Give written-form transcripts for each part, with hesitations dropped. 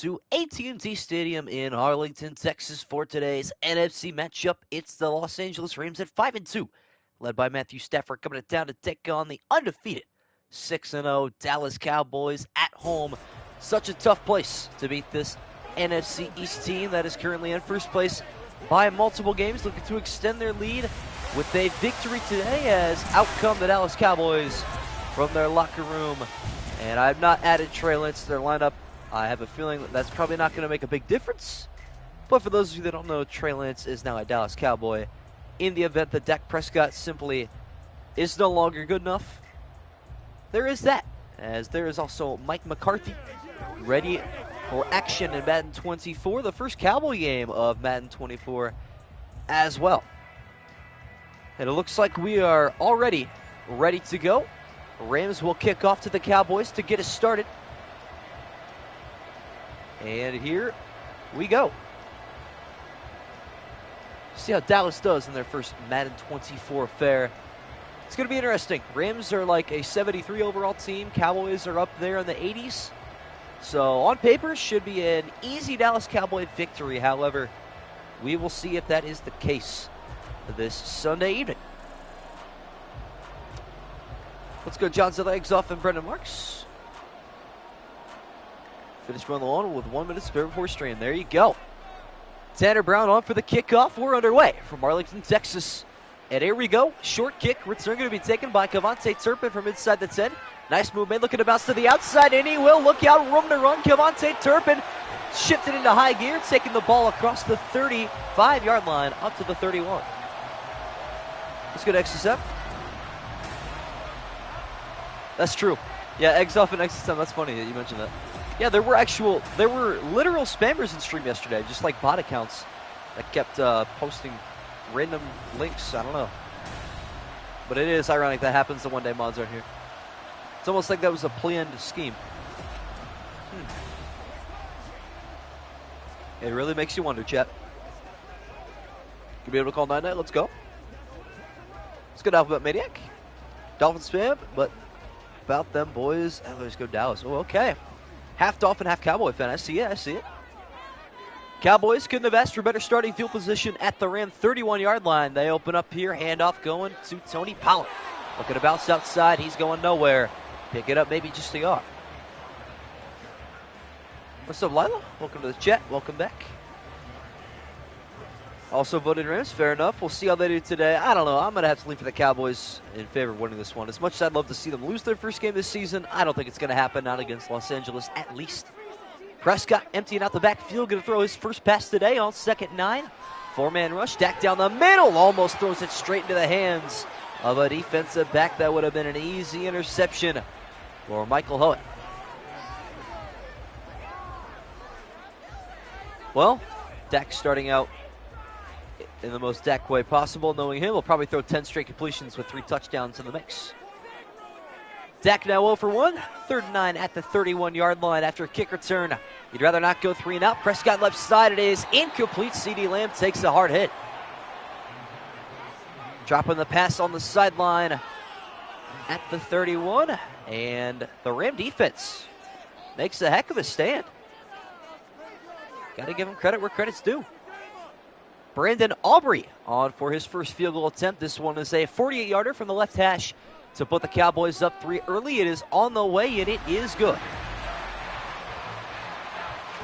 to AT&T Stadium in Arlington, Texas for today's NFC matchup. It's the Los Angeles Rams at 5-2, led by Matthew Stafford coming to town to take on the undefeated 6-0 Dallas Cowboys at home. Such a tough place to beat this NFC East team that is currently in first place by multiple games, looking to extend their lead with a victory today as out come the Dallas Cowboys from their locker room. And I've not added Trey Lance to their lineup. I have a feeling that's probably not going to make a big difference. But for those of you that don't know, Trey Lance is now a Dallas Cowboy. In the event that Dak Prescott simply is no longer good enough, there is that. As there is also Mike McCarthy ready for action in Madden 24, the first Cowboy game of Madden 24 as well. And it looks like we are already ready to go. Rams will kick off to the Cowboys to get us started. And here we go. See how Dallas does in their first Madden 24 affair. It's going to be interesting. Rams are like a 73 overall team. Cowboys are up there in the 80s. So on paper, should be an easy Dallas Cowboy victory. However, we will see if that is the case this Sunday evening. Let's go John Zilla, Egzoff, and Brendan Marks. Finish run the lawn with 1 minute spare before stream. There you go. Tanner Brown on for the kickoff. We're underway from Arlington, Texas. And here we go. Short kick. Return going to be taken by Kevontae Turpin from inside the 10. Nice move made. Looking to bounce to the outside, and he will. Look out. Room to run. Kevontae Turpin shifted into high gear, taking the ball across the 35-yard line up to the 31. Let's go to XSM. That's true. Yeah, eggs off and XSM. That's funny that you mentioned that. Yeah, there were literal spammers in stream yesterday, just like bot accounts that kept posting random links. I don't know. But it is ironic that happens the one-day mods aren't here. It's almost like that was a planned scheme. It really makes you wonder, chat. You'll be able to call 9-9. Let's go. Let's go to Alphabet Maniac. Dolphin spam, but about them boys. And let's go Dallas. Oh, okay. Half Dolphin, half Cowboy fan. I see it. Cowboys couldn't have asked for better starting field position at the Ram 31-yard line. They open up here. Handoff going to Tony Pollard. Looking to bounce outside. He's going nowhere. Pick it up, maybe just a yard. What's up, Lila? Welcome to the chat. Welcome back. Also voted Rams. Fair enough. We'll see how they do today. I don't know. I'm going to have to lean for the Cowboys in favor of winning this one. As much as I'd love to see them lose their first game this season, I don't think it's going to happen. Not against Los Angeles, at least. Prescott emptying out the backfield. Going to throw his first pass today on 2nd 9. 4-man rush. Dak down the middle. Almost throws it straight into the hands of a defensive back. That would have been an easy interception for Michael Howitt. Well, Dak starting out in the most Dak way possible. Knowing him, he'll probably throw 10 straight completions with 3 touchdowns in the mix. Dak now 0 for 1. 3rd and 9 at the 31-yard line after a kick return. You'd rather not go 3 and out. Prescott left side. It is incomplete. CeeDee Lamb takes a hard hit. Dropping the pass on the sideline at the 31. And the Ram defense makes a heck of a stand. Got to give him credit where credit's due. Brandon Aubrey on for his first field goal attempt. This one is a 48-yarder from the left hash to put the Cowboys up 3 early. It is on the way, and it is good.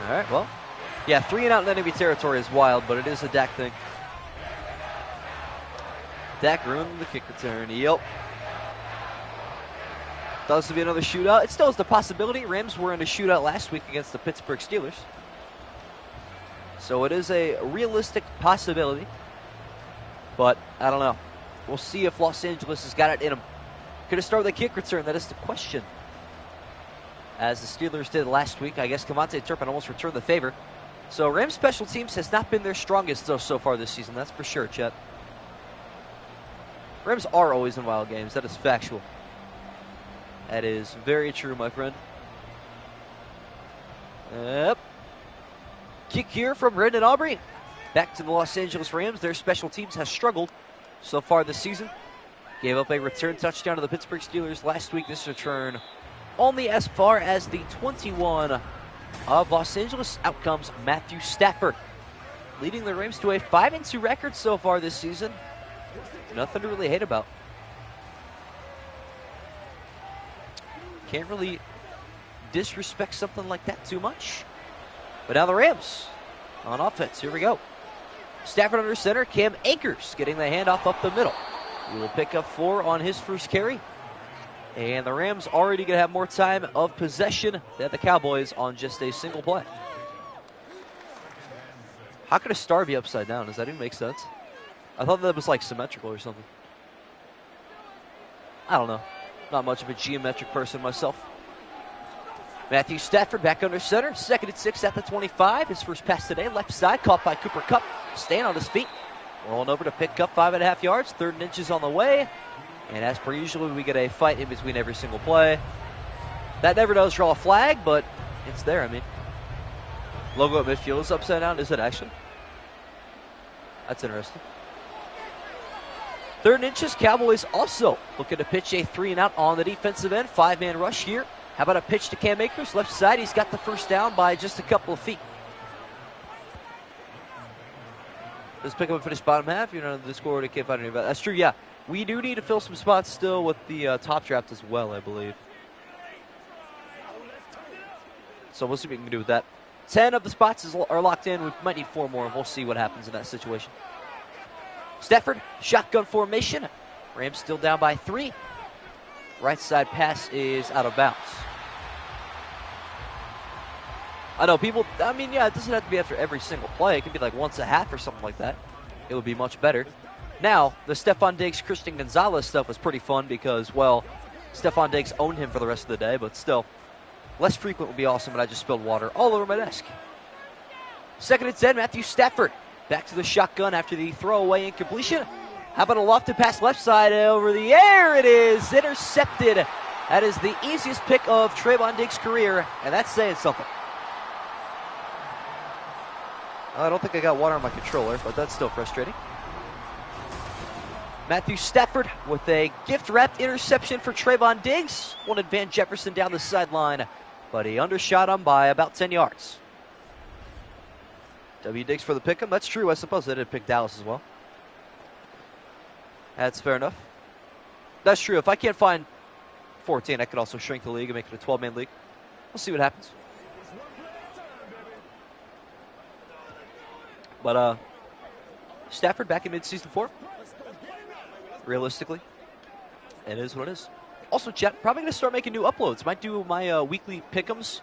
All right, well, yeah, 3 and out in enemy territory is wild, but it is a Dak thing. Dak ruined the kick return. Yep. Thought this would be another shootout. It still is the possibility. Rams were in a shootout last week against the Pittsburgh Steelers. So it is a realistic possibility. But I don't know. We'll see if Los Angeles has got it in them. Could have started with a kick return. That is the question. As the Steelers did last week, I guess Kevontae Turpin almost returned the favor. So Rams special teams has not been their strongest though so far this season. That's for sure, Chet. Rams are always in wild games. That is factual. That is very true, my friend. Yep. Kick here from Brandon Aubrey. Back to the Los Angeles Rams. Their special teams has struggled so far this season. Gave up a return touchdown to the Pittsburgh Steelers last week. This return only as far as the 21 of Los Angeles. Out comes Matthew Stafford, leading the Rams to a 5-2 record so far this season. Nothing to really hate about. Can't really disrespect something like that too much. But now the Rams on offense. Here we go. Stafford under center. Cam Akers getting the handoff up the middle. He will pick up 4 on his first carry. And the Rams already going to have more time of possession than the Cowboys on just a single play. How could a star be upside down? Does that even make sense? I thought that was like symmetrical or something. I don't know. Not much of a geometric person myself. Matthew Stafford back under center. 2nd and 6 at the 25. His first pass today, left side, caught by Cooper Kupp. Staying on his feet. Rolling over to pick up 5.5 yards. 3rd and inches on the way. And as per usual, we get a fight in between every single play. That never does draw a flag, but it's there, I mean. Logo at midfield is upside down. Is it actually? That's interesting. 3rd and inches, Cowboys also looking to pitch a 3-and-out on the defensive end. 5-man rush here. How about a pitch to Cam Akers? Left side, he's got the first down by just a couple of feet. Let's pick up and finish bottom half. You know, the score, we can't find any about that. That's true, yeah. We do need to fill some spots still with the top draft as well, I believe. So we'll see what we can do with that. 10 of the spots are locked in. We might need 4 more, and we'll see what happens in that situation. Stafford, shotgun formation. Rams still down by 3. Right side pass is out of bounds. I know people, I mean, yeah, it doesn't have to be after every single play. It could be like once a half or something like that. It would be much better. Now, the Stephon Diggs, Christian Gonzalez stuff was pretty fun because, well, Stephon Diggs owned him for the rest of the day, but still, less frequent would be awesome, but I just spilled water all over my desk. 2nd and 10, Matthew Stafford. Back to the shotgun after the throwaway incompletion. How about a lofted pass left side over the air? It is intercepted. That is the easiest pick of Trayvon Diggs' career, and that's saying something. I don't think I got water on my controller, but that's still frustrating. Matthew Stafford with a gift-wrapped interception for Trayvon Diggs. Wanted Van Jefferson down the sideline, but he undershot him by about 10 yards. W. Diggs for the pick-em. That's true, I suppose. They did pick Dallas as well. That's fair enough. That's true. If I can't find 14, I could also shrink the league and make it a 12-man league. We'll see what happens. But Stafford back in mid-season 4. Realistically, it is what it is. Also, chat, probably going to start making new uploads. Might do my weekly pick'ems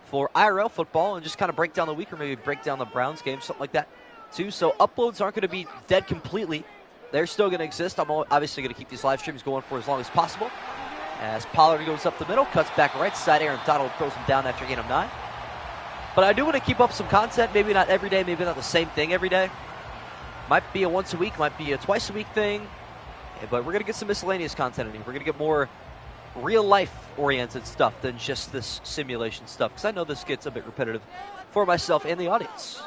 for IRL football and just kind of break down the week or maybe break down the Browns game, something like that, too. So uploads aren't going to be dead completely. They're still going to exist. I'm obviously going to keep these live streams going for as long as possible. As Pollard goes up the middle, cuts back right side. Aaron Donald throws him down after a gain of 9. But I do want to keep up some content. Maybe not every day, maybe not the same thing every day. Might be a once a week, might be a twice a week thing. But we're going to get some miscellaneous content in here. We're going to get more real-life-oriented stuff than just this simulation stuff, because I know this gets a bit repetitive for myself and the audience.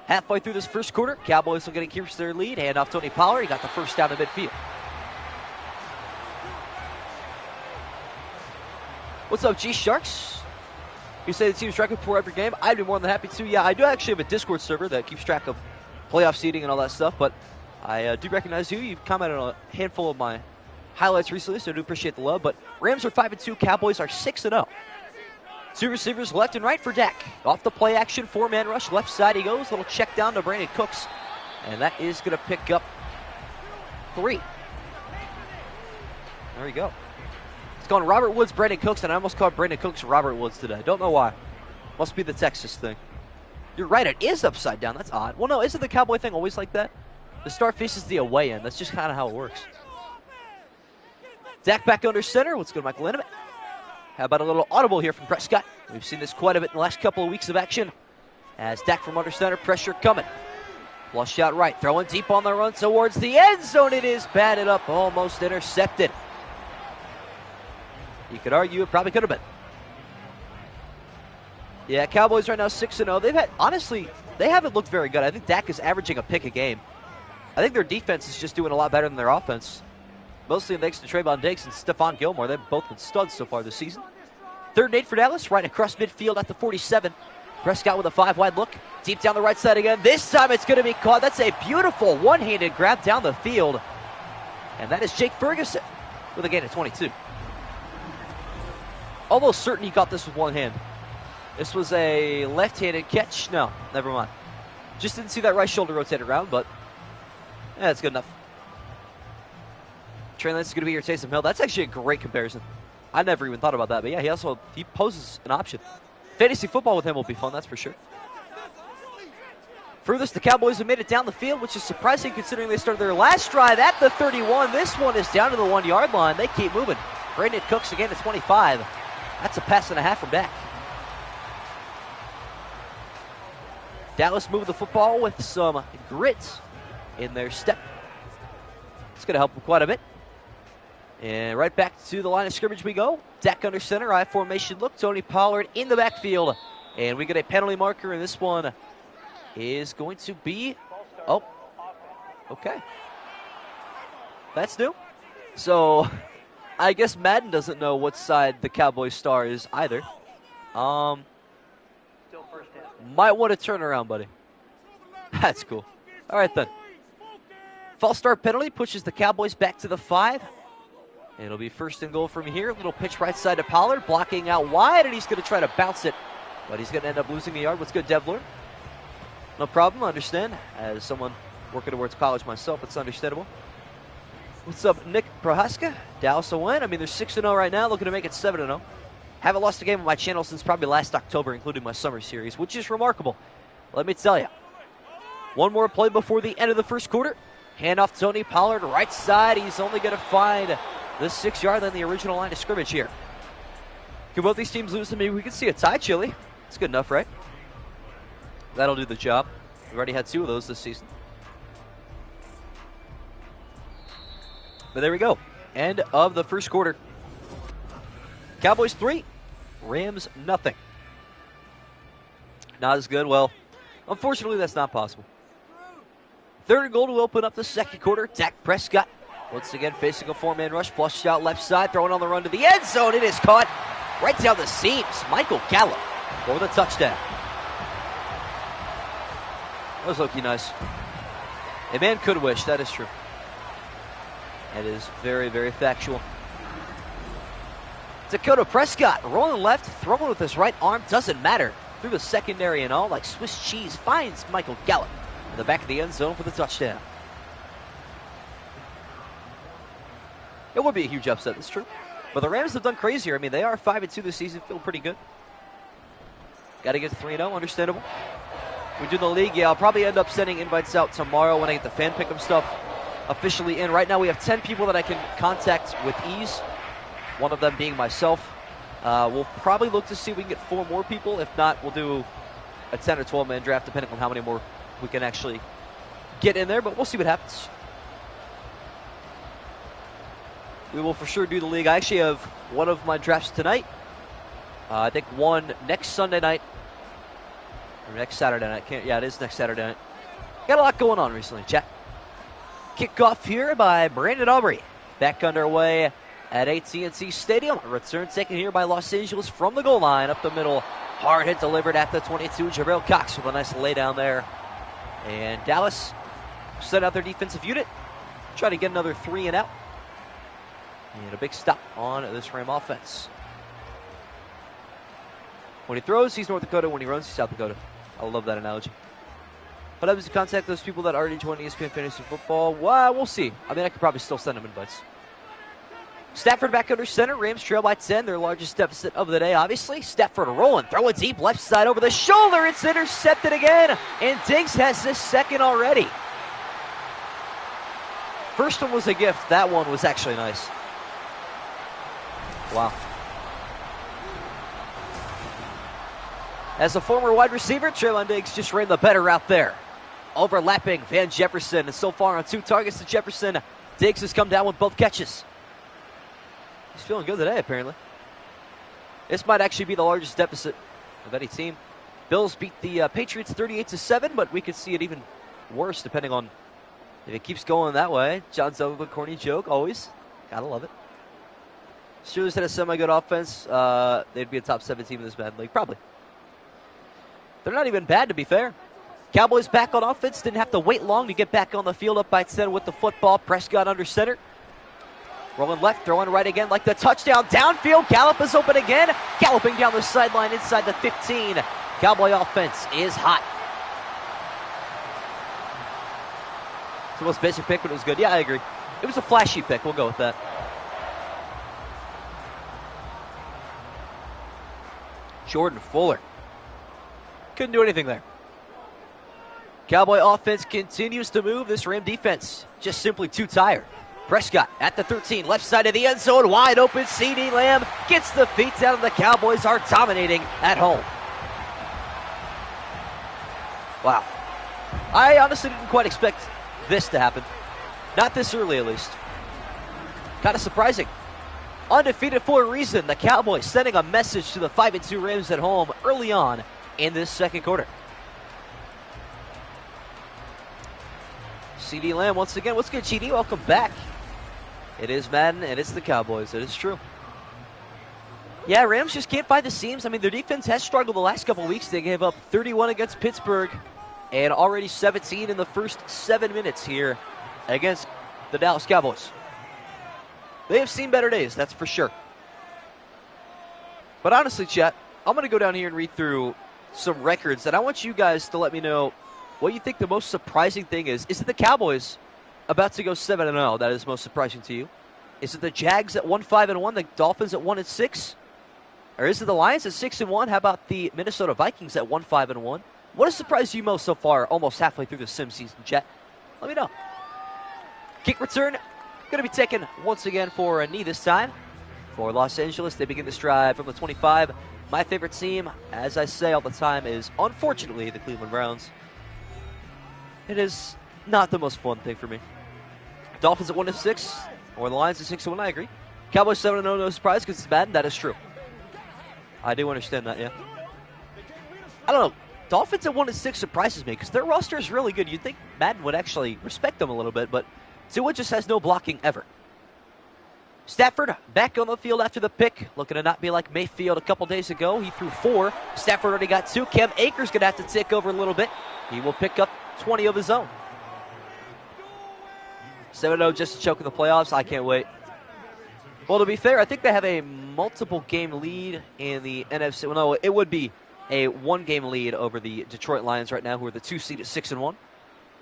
Halfway through this first quarter, Cowboys are going to keep their lead. Hand off Tony Pollard. He got the first down to midfield. What's up, G-Sharks? You say the team's tracking before every game. I'd be more than happy to. Yeah, I do actually have a Discord server that keeps track of playoff seeding and all that stuff, but I do recognize you. You've commented on a handful of my highlights recently, so I do appreciate the love. But Rams are 5-2. Cowboys are 6-0. 2 receivers left and right for Dak. Off the play action, 4-man rush. Left side he goes. Little check down to Brandon Cooks. And that is going to pick up 3. There we go. It's gone Robert Woods, Brandon Cooks, and I almost called Brandon Cooks Robert Woods today. Don't know why. Must be the Texas thing. You're right, it is upside down. That's odd. Well, no, isn't the Cowboy thing always like that? The start faces the away end. That's just kind of how it works. Dak back under center. Let's go to Michael Linneman. How about a little audible here from Prescott? We've seen this quite a bit in the last couple of weeks of action. As Dak from under center, pressure coming. Flush out right, throwing deep on the run towards the end zone. It is batted up, almost intercepted. You could argue it probably could have been. Yeah, Cowboys right now 6-0. They've had, honestly, they haven't looked very good. I think Dak is averaging a pick a game. I think their defense is just doing a lot better than their offense. Mostly thanks to Trayvon Diggs and Stephon Gilmore. They've both been studs so far this season. 3rd and 8 for Dallas, right across midfield at the 47. Prescott with a 5-wide look. Deep down the right side again. This time it's going to be caught. That's a beautiful one-handed grab down the field. And that is Jake Ferguson with a gain of 22. Almost certain he got this with one hand. This was a left-handed catch. No, never mind. Just didn't see that right shoulder rotate around, but yeah, that's good enough. Trey Lance is going to be your Taysom Hill. That's actually a great comparison. I never even thought about that, but yeah, he poses an option. Fantasy football with him will be fun, that's for sure. Furthest, the Cowboys have made it down the field, which is surprising considering they started their last drive at the 31. This one is down to the 1-yard line. They keep moving. Brandon Cooks again at 25. That's a pass and a half from Dak. Dallas moving the football with some grit in their step. It's going to help them quite a bit. And right back to the line of scrimmage we go. Dak under center, I formation look. Tony Pollard in the backfield. And we get a penalty marker, and this one is going to be, oh, okay. That's new. So I guess Madden doesn't know what side the Cowboys star is either. Might want to turn around, buddy. That's cool. All right, then. False start penalty pushes the Cowboys back to the 5. It'll be 1st and goal from here. Little pitch right side to Pollard, blocking out wide, and he's going to try to bounce it. But he's going to end up losing the yard. What's good, Devlin? No problem, I understand. As someone working towards college myself, it's understandable. What's up, Nick Prohaska? Dallas a win. I mean, they're 6-0 right now, looking to make it 7-0. Haven't lost a game on my channel since probably last October, including my summer series, which is remarkable. Let me tell you. One more play before the end of the first quarter. Hand off Tony Pollard, right side. He's only going to find the 6-yard line, the original line of scrimmage here. Could both these teams lose to me? We could see a tie, Chili. It's good enough, right? That'll do the job. We've already had 2 of those this season. But there we go. End of the first quarter. Cowboys 3, Rams nothing. Not as good. Well, unfortunately, that's not possible. 3rd and goal to open up the second quarter. Dak Prescott once again facing a 4-man rush. Flushed out left side, throwing on the run to the end zone. It is caught right down the seams. Michael Gallup for the touchdown. That was looking nice. A man could wish, that is true. That is very, very factual. Dakota Prescott rolling left, throwing with his right arm, doesn't matter. Through the secondary and all, like Swiss cheese, finds Michael Gallup in the back of the end zone for the touchdown. It would be a huge upset, that's true. But the Rams have done crazier. I mean, they are 5-2 this season, feel pretty good. Got to get to 3-0, understandable. We do the league, yeah, I'll probably end up sending invites out tomorrow when I get the fan pick'em stuff officially in. Right now we have 10 people that I can contact with ease, one of them being myself. We'll probably look to see if we can get 4 more people. If not, we'll do a 10 or 12-man draft, depending on how many more we can actually get in there, but we'll see what happens. We will for sure do the league. I actually have one of my drafts tonight. I think one next Sunday night. Or next Saturday night. Yeah, it is next Saturday night. Got a lot going on recently, chat. Kickoff here by Brandon Aubrey. Back underway at AT&T Stadium. A return taken here by Los Angeles from the goal line up the middle. Hard hit delivered at the 22. Jabril Cox with a nice lay down there. And Dallas set out their defensive unit. Try to get another 3 and out. And a big stop on this Ram offense. When he throws, he's North Dakota. When he runs, he's South Dakota. I love that analogy. But I was to contact those people that already joined ESPN Fantasy Football. Well, we'll see. I mean, I could probably still send them invites. Stafford back under center. Rams trail by 10. Their largest deficit of the day, obviously. Stafford rolling. Throw it deep. Left side over the shoulder. It's intercepted again. And Diggs has his second already. First one was a gift. That one was actually nice. Wow. As a former wide receiver, Treylon Diggs just ran the better route there. Overlapping Van Jefferson. And so far on 2 targets to Jefferson, Diggs has come down with both catches. He's feeling good today, apparently. This might actually be the largest deficit of any team. Bills beat the Patriots 38-7, but we could see it even worse depending on if it keeps going that way. John Sullivan, corny joke, always. Gotta love it. Steelers had a semi-good offense. They'd be a top 7 team in this Madden League, probably. They're not even bad, to be fair. Cowboys back on offense. Didn't have to wait long to get back on the field, up by 10 with the football. Prescott under center. Rolling left, throwing right again like the touchdown. Downfield, Gallup is open again. Galloping down the sideline inside the 15. Cowboy offense is hot. It's the most basic pick, but it was good. Yeah, I agree. It was a flashy pick. We'll go with that. Jordan Fuller. Couldn't do anything there. Cowboy offense continues to move. This Ram defense just simply too tired. Prescott at the 13, left side of the end zone, wide open. CeeDee Lamb gets the feet down, and the Cowboys are dominating at home. Wow. I honestly didn't quite expect this to happen. Not this early, at least. Kind of surprising. Undefeated for a reason. The Cowboys sending a message to the 5-2 Rams at home early on in this second quarter. CeeDee Lamb once again. What's good, GD? Welcome back. It is Madden, and it's the Cowboys. It is true. Yeah, Rams just can't find the seams. I mean, their defense has struggled the last couple of weeks. They gave up 31 against Pittsburgh and already 17 in the first 7 minutes here against the Dallas Cowboys. They have seen better days, that's for sure. But honestly, chat, I'm going to go down here and read through some records, and I want you guys to let me know what you think the most surprising thing is. Is it the Cowboys about to go 7-0 that is most surprising to you? Is it the Jags at 1-5-1, the Dolphins at 1-6? Or is it the Lions at 6-1? How about the Minnesota Vikings at 1-5-1? What has surprised you most so far, almost halfway through the sim season, chat? Let me know. Kick return, going to be taken once again for a knee this time. For Los Angeles, they begin this drive from the 25. My favorite team, as I say all the time, is unfortunately the Cleveland Browns. It is not the most fun thing for me. Dolphins at 1-6, or the Lions at 6-1, I agree. Cowboys 7-0, no surprise, because it's Madden. That is true. I do understand that, yeah. I don't know. Dolphins at 1-6 surprises me, because their roster is really good. You'd think Madden would actually respect them a little bit, but Tua just has no blocking ever. Stafford back on the field after the pick. Looking to not be like Mayfield a couple days ago. He threw 4. Stafford already got 2. Cam Akers going to have to take over a little bit. He will pick up 20 of his own. 7-0 just to choke in the playoffs. I can't wait. Well, to be fair, I think they have a multiple game lead in the NFC. Well, no, it would be a 1-game lead over the Detroit Lions right now, who are the 2 seed at 6-1.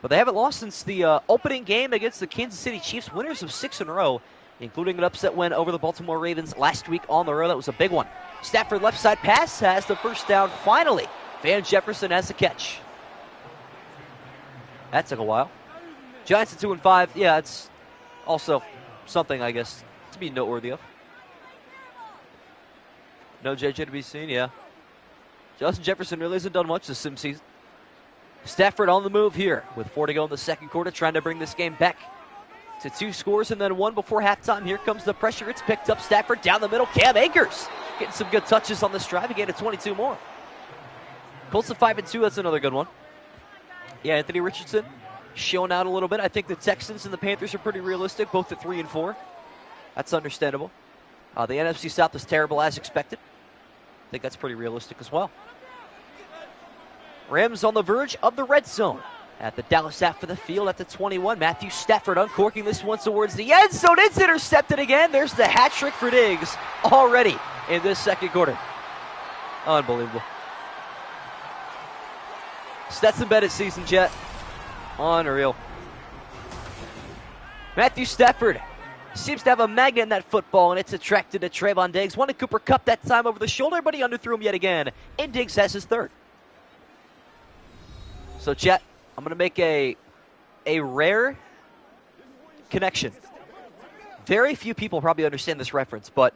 But they haven't lost since the opening game against the Kansas City Chiefs, winners of 6 in a row, including an upset win over the Baltimore Ravens last week on the road. That was a big one. Stafford left side pass has the first down finally. Van Jefferson has the catch. That took a while. Giants at 2-5. Yeah, it's also something, I guess, to be noteworthy of. No JJ to be seen, yeah. Justin Jefferson really hasn't done much this sim season. Stafford on the move here with 4 to go in the second quarter, trying to bring this game back to 2 scores and then 1 before halftime. Here comes the pressure. It's picked up. Stafford down the middle. Cam Akers getting some good touches on this drive. He gained 22 more. Colts at 5-2. That's another good one. Yeah, Anthony Richardson showing out a little bit. I think the Texans and the Panthers are pretty realistic, both at 3-4. That's understandable. The NFC South is terrible as expected. I think that's pretty realistic as well. Rams on the verge of the red zone at the Dallas half of the field at the 21. Matthew Stafford uncorking this one towards the end zone. It's intercepted again. There's the hat trick for Diggs already in this second quarter. Unbelievable. Stetson Bennett season, Jet. Unreal. Matthew Stafford seems to have a magnet in that football, and it's attracted to Trayvon Diggs. Wanted Cooper Kupp that time over the shoulder, but he underthrew him yet again. And Diggs has his third. So, chat, I'm going to make a rare connection. Very few people probably understand this reference, but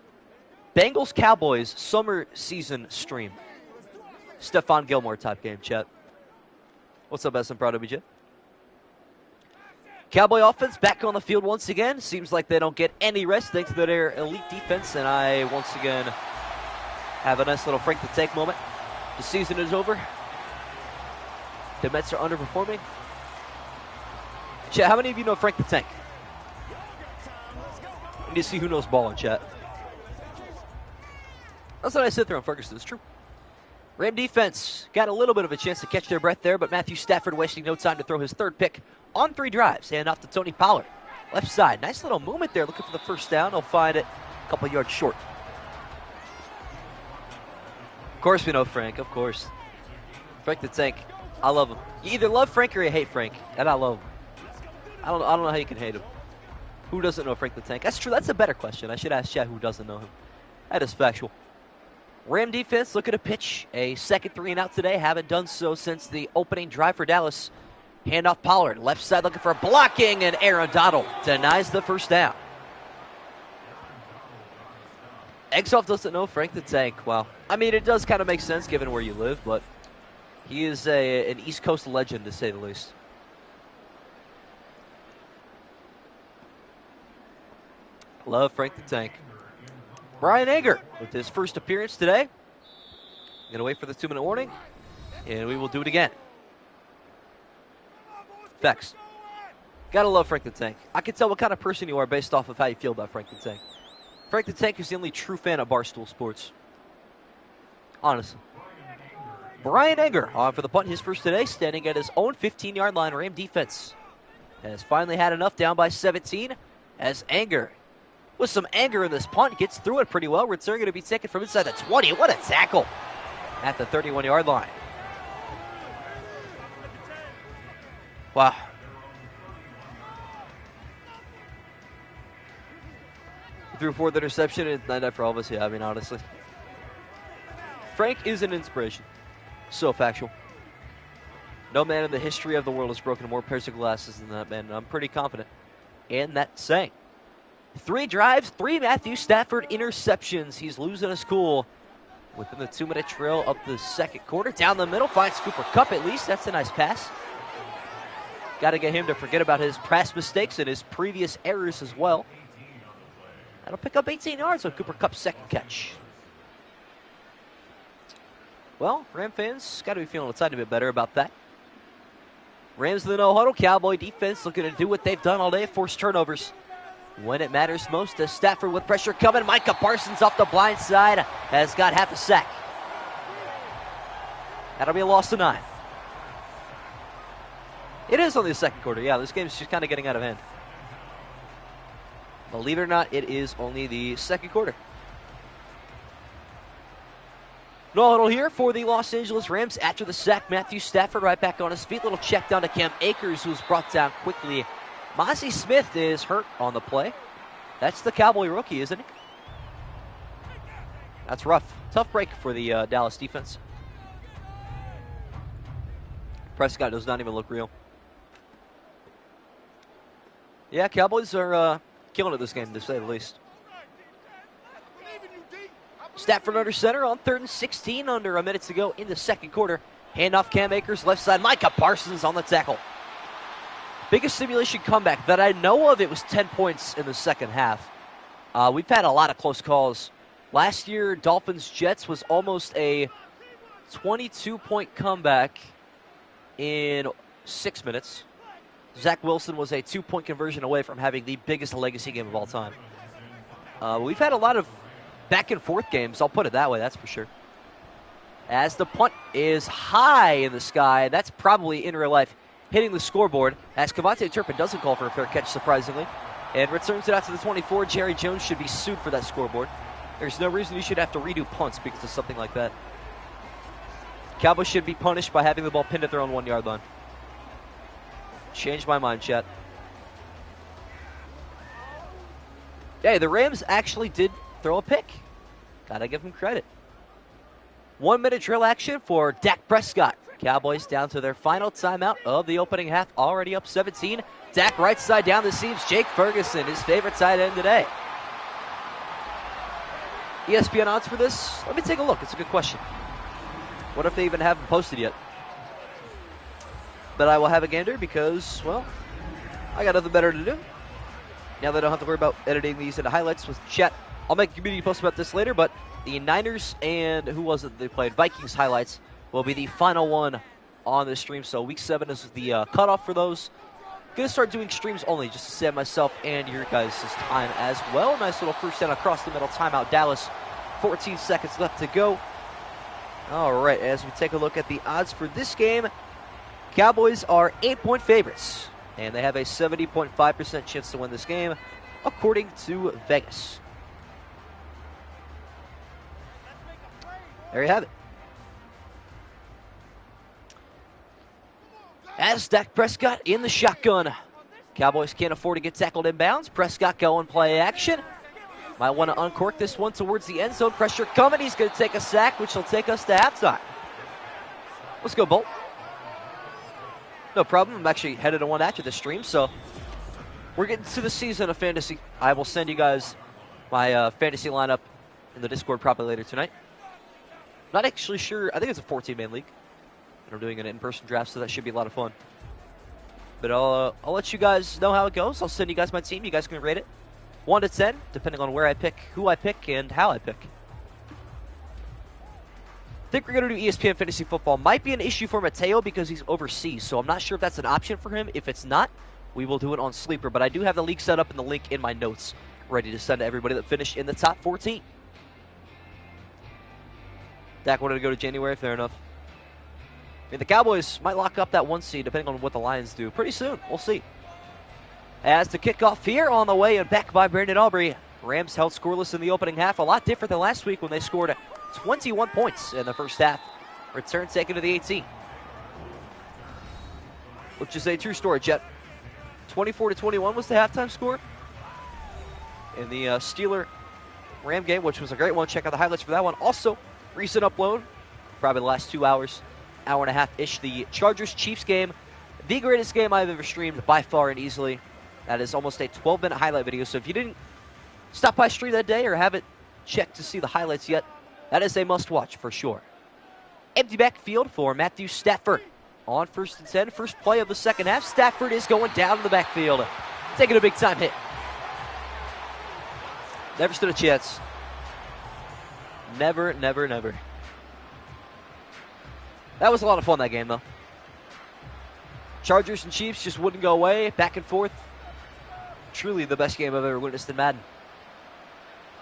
Bengals Cowboys summer season stream. Stephon Gilmore type game, chat. What's up, S? I'm proud of you, Jet. Cowboy offense back on the field once again. Seems like they don't get any rest thanks to their elite defense, and I once again have a nice little Frank the Tank moment. The season is over. The Mets are underperforming. Chat, how many of you know Frank the Tank? I need to see who knows ball in chat. That's what I said there on Ferguson. It's true. Ram defense got a little bit of a chance to catch their breath there, but Matthew Stafford wasting no time to throw his third pick on 3 drives. Hand off to Tony Pollard. Left side. Nice little movement there looking for the first down. He'll find it a couple yards short. Of course we know Frank. Of course. Frank the Tank. I love him. You either love Frank or you hate Frank. And I love him. I don't know how you can hate him. Who doesn't know Frank the Tank? That's true. That's a better question. I should ask Chad who doesn't know him. That is factual. Ram defense looking to pitch a second 3 and out today. Haven't done so since the opening drive for Dallas. Handoff Pollard. Left side looking for blocking, and Aaron Donald denies the first down. Eggshoff doesn't know Frank the Tank. Well, I mean, it does kind of make sense given where you live, but he is an East Coast legend, to say the least. Love Frank the Tank. Brian Anger with his first appearance today. Going to wait for the 2-minute warning, and we will do it again. Vex. Gotta love Frank the Tank. I can tell what kind of person you are based off of how you feel about Frank the Tank. Frank the Tank is the only true fan of Barstool Sports. Honestly. Brian Anger on for the punt, his first today, standing at his own 15-yard line. Ram defense has finally had enough, down by 17, as Anger, with some anger in this punt, gets through it pretty well. Return going to be taken from inside the 20. What a tackle at the 31-yard line. Wow. Threw 4th interception, and that for all of us. Yeah, I mean, honestly. Frank is an inspiration. So factual. No man in the history of the world has broken more pairs of glasses than that man, and I'm pretty confident in that saying. 3 drives, 3 Matthew Stafford interceptions. He's losing his cool within the 2-minute trail of the second quarter. Down the middle, finds Cooper Kupp at least. That's a nice pass. Got to get him to forget about his past mistakes and his previous errors as well. That'll pick up 18 yards on Cooper Kupp's second catch. Well, Ram fans got to be feeling a tiny bit better about that. Rams in the no-huddle. Cowboy defense looking to do what they've done all day, force turnovers when it matters most, as Stafford with pressure coming. Micah Parsons off the blind side has got half a sack. That'll be a loss of 9. It is only the second quarter. Yeah, this game's just kind of getting out of hand. Believe it or not, it is only the second quarter. No huddle here for the Los Angeles Rams after the sack. Matthew Stafford right back on his feet. Little check down to Cam Akers, who's brought down quickly. Mozzie Smith is hurt on the play. That's the Cowboy rookie, isn't it? That's rough. Tough break for the Dallas defense. Prescott does not even look real. Yeah, Cowboys are killing it this game, to say the least. Stafford under center on 3rd and 16, under a minute to go in the second quarter. Handoff Cam Akers, left side. Micah Parsons on the tackle. Biggest simulation comeback that I know of, it was 10 points in the second half. We've had a lot of close calls. Last year, Dolphins-Jets was almost a 22-point comeback in 6 minutes. Zach Wilson was a 2-point conversion away from having the biggest legacy game of all time. We've had a lot of back-and-forth games, I'll put it that way, that's for sure. As the punt is high in the sky, that's probably in real life hitting the scoreboard, as Cavante Turpin doesn't call for a fair catch, surprisingly, and returns it out to the 24. Jerry Jones should be sued for that scoreboard. There's no reason you should have to redo punts because of something like that. Cowboys should be punished by having the ball pinned at their own 1-yard line. Changed my mind, chat. Hey, the Rams actually did throw a pick. Gotta give them credit. 1-minute drill action for Dak Prescott. Cowboys down to their final timeout of the opening half, already up 17. Dak right side down the seams. Jake Ferguson, his favorite tight end today. ESPN odds for this? Let me take a look. It's a good question. What if they even haven't posted yet? But I will have a gander because, well, I got nothing better to do. Now that I don't have to worry about editing these into highlights with chat. I'll make a community post about this later, but the Niners and who was it they played? Vikings highlights will be the final one on the stream. So week 7 is the cutoff for those. Gonna start doing streams only just to save myself and your guys' time as well. Nice little first down across the middle. Timeout Dallas 14 seconds left to go. All right, as we take a look at the odds for this game, Cowboys are 8-point favorites, and they have a 70.5% chance to win this game, according to Vegas. There you have it. As Dak Prescott in the shotgun. Cowboys can't afford to get tackled inbounds. Prescott going play action. Might want to uncork this one towards the end zone. Pressure coming. He's going to take a sack, which will take us to halftime. Let's go, Bolt. No problem. I'm actually headed to one after the stream, so we're getting to the season of fantasy. I will send you guys my fantasy lineup in the Discord probably later tonight. Not actually sure. I think it's a 14-man league. And I'm doing an in-person draft, so that should be a lot of fun. But I'll let you guys know how it goes. I'll send you guys my team. You guys can rate it 1 to 10, depending on where I pick, who I pick, and how I pick. I think we're going to do ESPN Fantasy Football. Might be an issue for Mateo because he's overseas, so I'm not sure if that's an option for him. If it's not, we will do it on Sleeper. But I do have the league set up and the link in my notes ready to send to everybody that finished in the top 14. Dak wanted to go to January, fair enough. I mean, the Cowboys might lock up that 1 seed depending on what the Lions do. Pretty soon, we'll see. As the kickoff here on the way and back by Brandon Aubrey. Rams held scoreless in the opening half. A lot different than last week when they scored 21 points in the first half. Return taken to the 18. Which is a true story, Jet. 24-21 was the halftime score in the Steeler-Ram game, which was a great one. Check out the highlights for that one. Also, recent upload, probably the last 2 hours. Hour and a half-ish, the Chargers-Chiefs game. The greatest game I've ever streamed by far and easily. That is almost a 12-minute highlight video. So if you didn't stop by stream that day or haven't checked to see the highlights yet, that is a must-watch for sure. Empty backfield for Matthew Stafford. On 1st and 10, first play of the second half. Stafford is going down in the backfield, taking a big-time hit. Never stood a chance. Never, never, never. That was a lot of fun, that game, though. Chargers and Chiefs just wouldn't go away, back and forth. Truly the best game I've ever witnessed in Madden.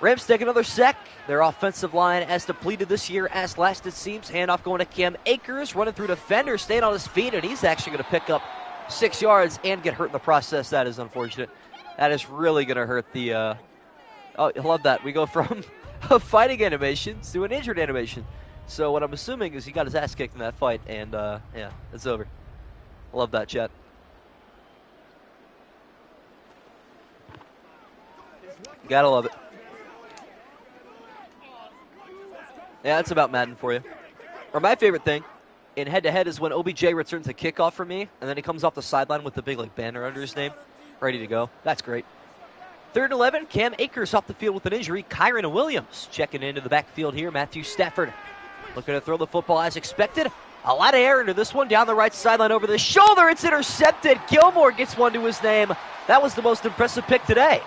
Rams take another sack. Their offensive line as depleted this year as last it seems. Handoff going to Cam Akers, running through defender, staying on his feet, and he's actually going to pick up 6 yards and get hurt in the process. That is unfortunate. That is really going to hurt the... Oh, I love that. We go from a fighting animation to an injured animation. So what I'm assuming is he got his ass kicked in that fight, and yeah, it's over. Love that, chat. Gotta love it. Yeah, that's about Madden for you. Or my favorite thing in head-to-head is when OBJ returns a kickoff for me, and then he comes off the sideline with the big banner under his name, ready to go. That's great. 3rd and 11, Cam Akers off the field with an injury. Kyron Williams checking into the backfield here. Matthew Stafford looking to throw the football as expected. A lot of air into this one. Down the right sideline over the shoulder. It's intercepted. Gilmore gets one to his name. That was the most impressive pick today.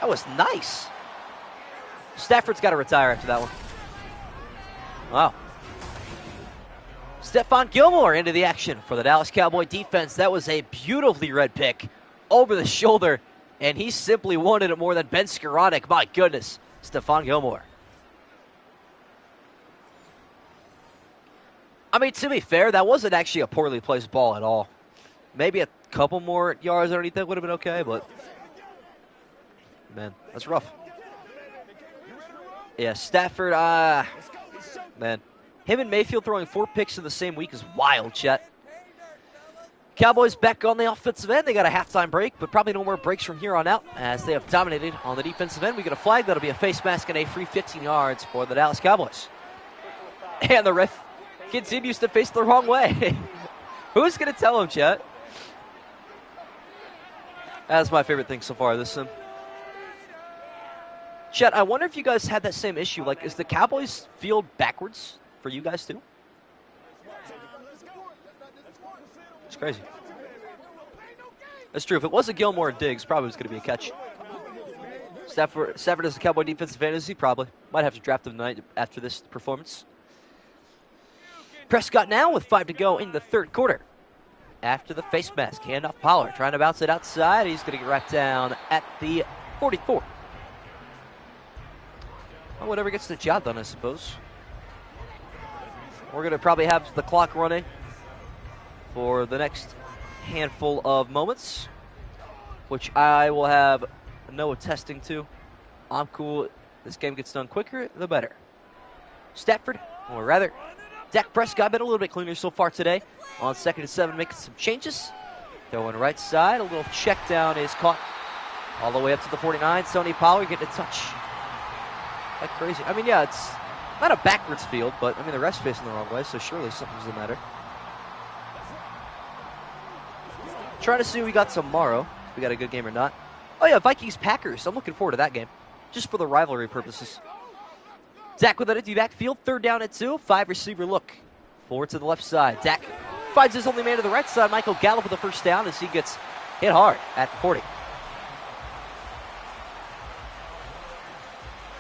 That was nice. Stafford's got to retire after that one. Wow. Stephon Gilmore into the action for the Dallas Cowboy defense. That was a beautifully read pick over the shoulder, and he simply wanted it more than Ben Skoranek. My goodness, Stephon Gilmore. I mean, to be fair, that wasn't actually a poorly placed ball at all. Maybe a couple more yards underneath that would have been okay, but man, that's rough. Yeah, Stafford, man. Him and Mayfield throwing 4 picks in the same week is wild, chat. Cowboys back on the offensive end. They got a halftime break, but probably no more breaks from here on out as they have dominated on the defensive end. We get a flag. That'll be a face mask and a free 15 yards for the Dallas Cowboys. And the ref continues to face the wrong way. Who's going to tell him, chat? That's my favorite thing so far this sim. Chat, I wonder if you guys had that same issue. Like, is the Cowboys field backwards for you guys too? It's crazy. That's true. If it wasn't Gilmore and Diggs, probably was going to be a catch. Stafford is the Cowboy defensive fantasy, probably. Might have to draft him tonight after this performance. Prescott now with 5 to go in the 3rd quarter. After the face mask, handoff Pollard, trying to bounce it outside. He's going to get right down at the 44. Well, whatever gets the job done, I suppose. We're going to probably have the clock running for the next handful of moments, which I will have no attesting to. I'm cool. This game gets done quicker, the better. Stafford, or rather, Dak Prescott been a little bit cleaner so far today. On 2nd and 7, making some changes. Throwing right side, a little check down is caught all the way up to the 49. Sonny Pollard getting a touch. Like crazy. I mean, yeah, it's not a backwards field, but I mean the ref's facing the wrong way, so surely something's the matter. Trying to see who we got tomorrow. If we got a good game or not. Oh yeah, Vikings-Packers. I'm looking forward to that game, just for the rivalry purposes. Dak with an empty backfield, 3rd down and 2. 5 receiver look. Forward to the left side. Dak finds his only man to the right side. Michael Gallup with the first down as he gets hit hard at 40.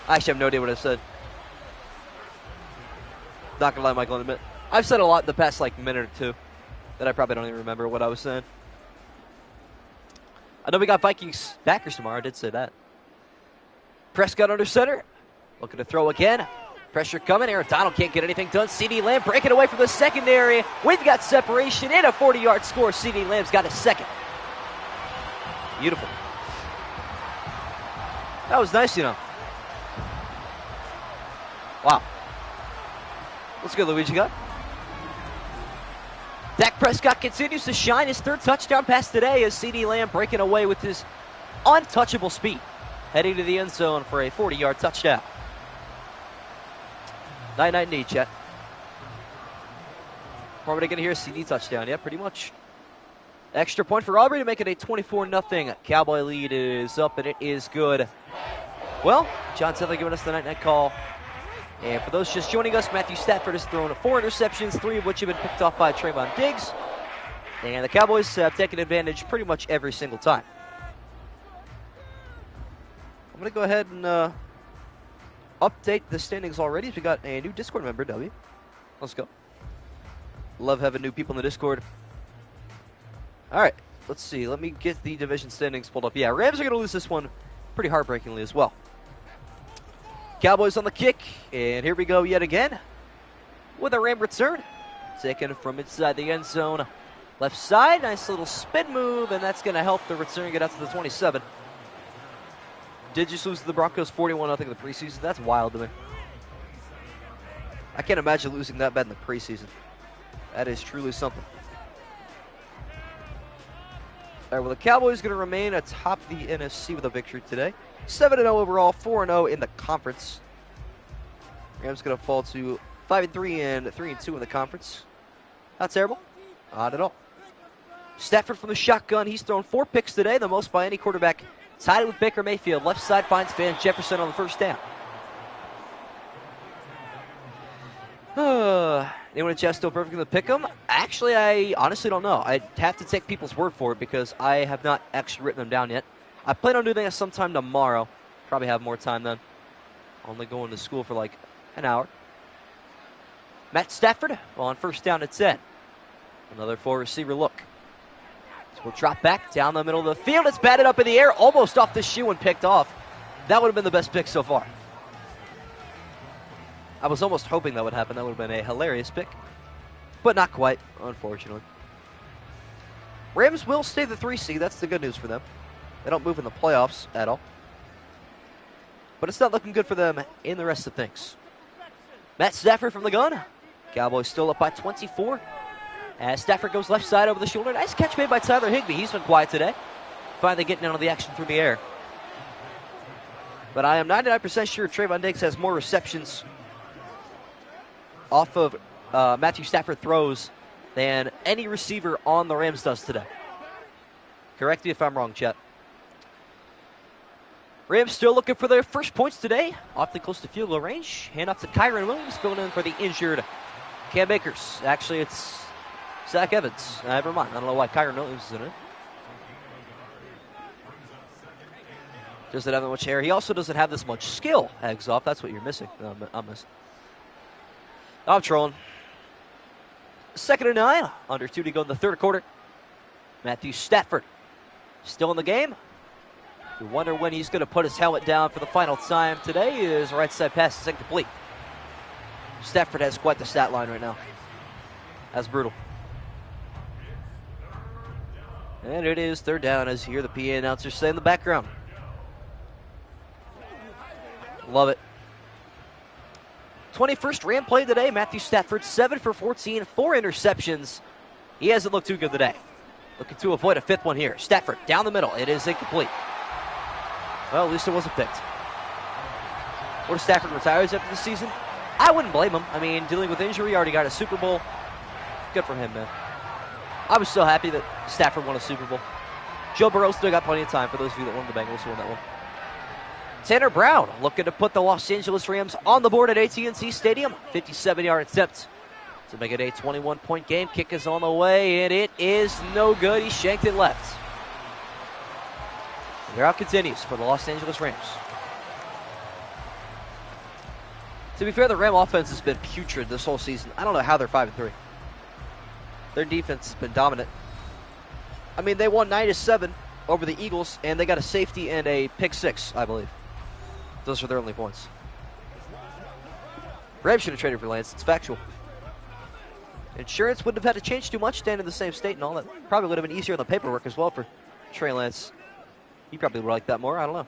I actually have no idea what I said. Not gonna lie, Michael, in a minute. I've said a lot in the past minute or two that I probably don't even remember what I was saying. I know we got Vikings-Packers tomorrow. I did say that. Prescott under center. Looking to throw again. Pressure coming. Aaron Donald can't get anything done. CeeDee Lamb breaking away from the secondary. We've got separation and a 40-yard score. CeeDee Lamb's got a second. Beautiful. That was nice, you know. Wow. Let's go, Luigi. Got. Dak Prescott continues to shine. His 3rd touchdown pass today is CeeDee Lamb breaking away with his untouchable speed, heading to the end zone for a 40-yard touchdown. 9-9 indeed, chat. Are we going to hear a CD touchdown? Yeah, pretty much. Extra point for Aubrey to make it a 24-0. Cowboy lead is up, and it is good. Well, John Sedley giving us the night-night call. And for those just joining us, Matthew Stafford has thrown 4 interceptions, 3 of which have been picked off by Trayvon Diggs. And the Cowboys have taken advantage pretty much every single time. I'm going to go ahead and update the standings already. We got a new Discord member, W. Let's go. Love having new people in the Discord. All right, let's see. Let me get the division standings pulled up. Yeah, Rams are going to lose this one pretty heartbreakingly as well. Cowboys on the kick, and here we go yet again with a Ram return. Taken from inside the end zone. Left side, nice little spin move, and that's going to help the return get out to the 27. Did just lose to the Broncos 41-0 in the preseason? That's wild to me. I can't imagine losing that bad in the preseason. That is truly something. All right, well, the Cowboys going to remain atop the NFC with a victory today. 7-0 overall, 4-0 in the conference. Rams going to fall to 5-3 and 3-2 in the conference. Not terrible. Not at all. Stafford from the shotgun. He's thrown 4 picks today, the most by any quarterback. Tied with Baker Mayfield. Left side finds Van Jefferson on the first down. Anyone in chat still perfect in the pick 'em? Actually, I honestly don't know. I'd have to take people's word for it because I have not actually written them down yet. I plan on doing that sometime tomorrow. Probably have more time then. Only going to school for like an hour. Matt Stafford on first down at 10. Another 4 receiver look. So we'll drop back down the middle of the field. It's batted up in the air, almost off the shoe and picked off. That would have been the best pick so far. I was almost hoping that would happen. That would have been a hilarious pick. But not quite, unfortunately. Rams will stay the 3 seed. That's the good news for them. They don't move in the playoffs at all. But it's not looking good for them in the rest of things. Matt Stafford from the gun. Cowboys still up by 24. As Stafford goes left side over the shoulder. Nice catch made by Tyler Higbee. He's been quiet today. Finally getting out of the action through the air. But I am 99% sure Trayvon Diggs has more receptions off of Matthew Stafford throws than any receiver on the Rams does today. Correct me if I'm wrong, chat. Rams still looking for their first points today. Awfully close to field goal range. Hand off to Kyron Williams, filling in for the injured Cam Akers. Actually, it's Zach Evans. Never mind. I don't know why Kyron Williams is in it. Doesn't have that much hair. He also doesn't have this much skill. Eggs off. That's what you're missing. No, I'm missing. I'm trolling. 2nd and 9. Under 2 to go in the third quarter. Matthew Stafford still in the game. You wonder when he's going to put his helmet down for the final time today. His right side pass is incomplete. Stafford has quite the stat line right now. That's brutal. And it is third down, as you hear the PA announcer say in the background. Love it. 21st Ram play today. Matthew Stafford, 7 for 14, 4 interceptions. He hasn't looked too good today. Looking to avoid a 5th one here. Stafford down the middle. It is incomplete. Well, at least it wasn't picked. What if Stafford retires after the season? I wouldn't blame him. I mean, dealing with injury, already got a Super Bowl. Good for him, man. I was so happy that Stafford won a Super Bowl. Joe Burrow still got plenty of time for those of you that wanted the Bengals to win that one. Tanner Brown looking to put the Los Angeles Rams on the board at AT&T Stadium. 57-yard attempt to make it a 21-point game. Kick is on the way, and it is no good. He shanked it left. The drought continues for the Los Angeles Rams. To be fair, the Ram offense has been putrid this whole season. I don't know how they're 5-3. Their defense has been dominant. I mean, they won 9-7 over the Eagles, and they got a safety and a pick 6, I believe. Those are their only points. Rams should have traded for Lance. It's factual. Insurance wouldn't have had to change too much, staying in the same state and all that. Probably would have been easier on the paperwork as well for Trey Lance. He probably would like that more. I don't know.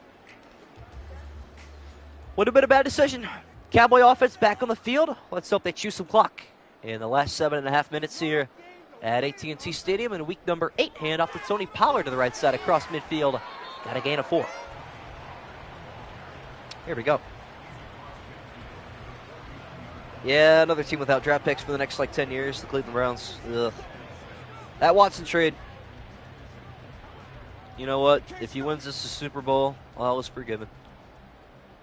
Would have been a bad decision. Cowboy offense back on the field. Let's hope they chew some clock in the last 7.5 minutes here at AT&T Stadium in week number 8. Hand off to Tony Pollard to the right side across midfield. Got a gain of 4. Here we go. Yeah, another team without draft picks for the next, 10 years. The Cleveland Browns. Ugh. That Watson trade. You know what? If he wins this Super Bowl, all is forgiven.